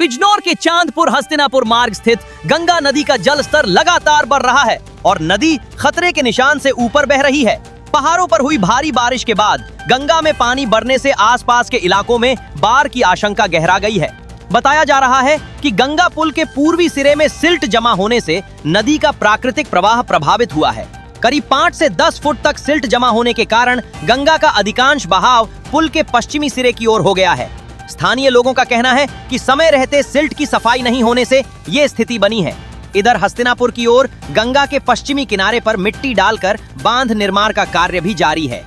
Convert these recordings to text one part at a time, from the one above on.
बिजनौर के चांदपुर हस्तिनापुर मार्ग स्थित गंगा नदी का जल स्तर लगातार बढ़ रहा है और नदी खतरे के निशान से ऊपर बह रही है। पहाड़ों पर हुई भारी बारिश के बाद गंगा में पानी बढ़ने से आसपास के इलाकों में बाढ़ की आशंका गहरा गई है। बताया जा रहा है कि गंगा पुल के पूर्वी सिरे में सिल्ट जमा होने से नदी का प्राकृतिक प्रवाह प्रभावित हुआ है। करीब 5 से 10 फुट तक सिल्ट जमा होने के कारण गंगा का अधिकांश बहाव पुल के पश्चिमी सिरे की ओर हो गया है। स्थानीय लोगों का कहना है कि समय रहते सिल्ट की सफाई नहीं होने से ये स्थिति बनी है। इधर हस्तिनापुर की ओर गंगा के पश्चिमी किनारे पर मिट्टी डालकर बांध निर्माण का कार्य भी जारी है।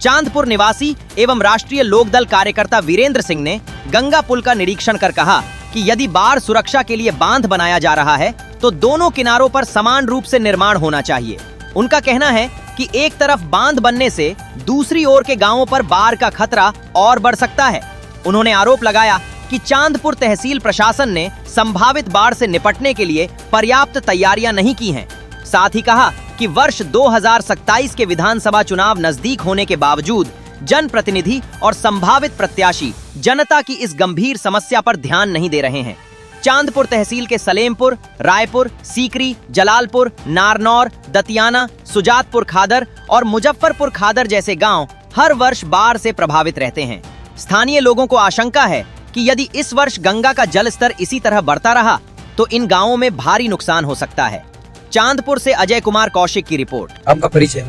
चांदपुर निवासी एवं राष्ट्रीय लोकदल कार्यकर्ता वीरेंद्र सिंह ने गंगा पुल का निरीक्षण कर कहा कि यदि बाढ़ सुरक्षा के लिए बांध बनाया जा रहा है तो दोनों किनारों पर समान रूप से निर्माण होना चाहिए। उनका कहना है कि एक तरफ बांध बनने से दूसरी ओर के गांवों पर बाढ़ का खतरा और बढ़ सकता है। उन्होंने आरोप लगाया कि चांदपुर तहसील प्रशासन ने संभावित बाढ़ से निपटने के लिए पर्याप्त तैयारियां नहीं की हैं। साथ ही कहा कि वर्ष 2027 के विधानसभा चुनाव नजदीक होने के बावजूद जनप्रतिनिधि और संभावित प्रत्याशी जनता की इस गंभीर समस्या पर ध्यान नहीं दे रहे हैं। चांदपुर तहसील के सलेमपुर, रायपुर, सीकरी, जलालपुर, नारनौर, दतियाना, सुजातपुर खादर और मुजफ्फरपुर खादर जैसे गांव हर वर्ष बाढ़ से प्रभावित रहते हैं। स्थानीय लोगों को आशंका है कि यदि इस वर्ष गंगा का जल स्तर इसी तरह बढ़ता रहा तो इन गांवों में भारी नुकसान हो सकता है। चांदपुर से अजय कुमार कौशिक की रिपोर्ट। आपका परिचय?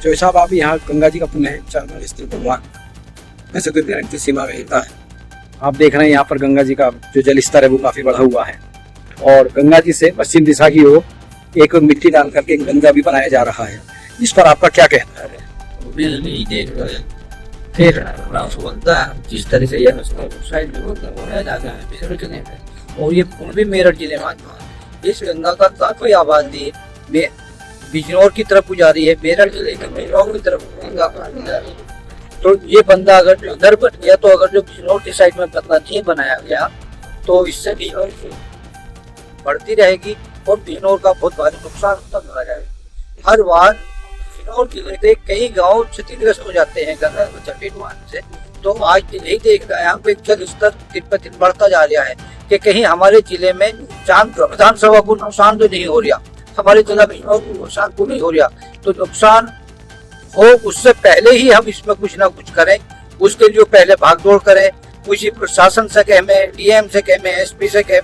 जो साहब, आप यहाँ गंगा जी का पुण्य है, चांदपुर स्थित भगवान ऐसे कोई की सीमा रहता है। आप देख रहे हैं यहाँ पर गंगा जी का जो जल स्तर है वो काफी बढ़ा हुआ है और गंगा जी से पश्चिम दिशा की ओर एक मिट्टी डाल करके गंगा भी बनाया जा रहा है। इस पर आपका क्या कहना है? फिर जिस तरह से साइड में बनाया जाता है और ये पुल भी मेरठ जिले में इस गंगा का काफी आबादी बिजनौर की तरफ जा रही है, मेरठ जिले के बिजनौर की तरफ गंगा पानी जा रही है। तो ये बंदा अगर उधर बन गया तो अगर जो बिजनौर की साइड में बंदा नहीं बनाया गया तो इससे बिजनौर बढ़ती रहेगी और बिजनौर का बहुत भारी नुकसान होता जा जाएगा। हर बार बिजनौर जिले के कई गांव क्षतिग्रस्त हो जाते हैं गंगा चपेट से। तो आज यही देख रहा है यहाँ पे जल स्तर दिन पर दिन बढ़ता जा रहा है कि कहीं हमारे जिले में चांदपुर विधानसभा को नुकसान तो नहीं हो रहा, हमारे जिला बिजनौर को नुकसान को नहीं हो रहा। तो नुकसान हो उससे पहले ही हम इसमें कुछ ना कुछ करें, उसके लिए पहले भागदौड़ करें। किसी प्रशासन से कहें, डीएम से कहें, एसपी से कहें,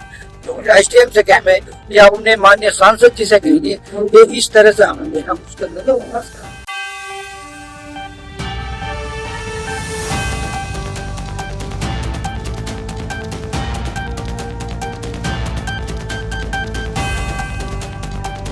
एसडीएम से कहें या उन्हें माननीय सांसद जी से कहिए, इस तरह से हम कुछ करने का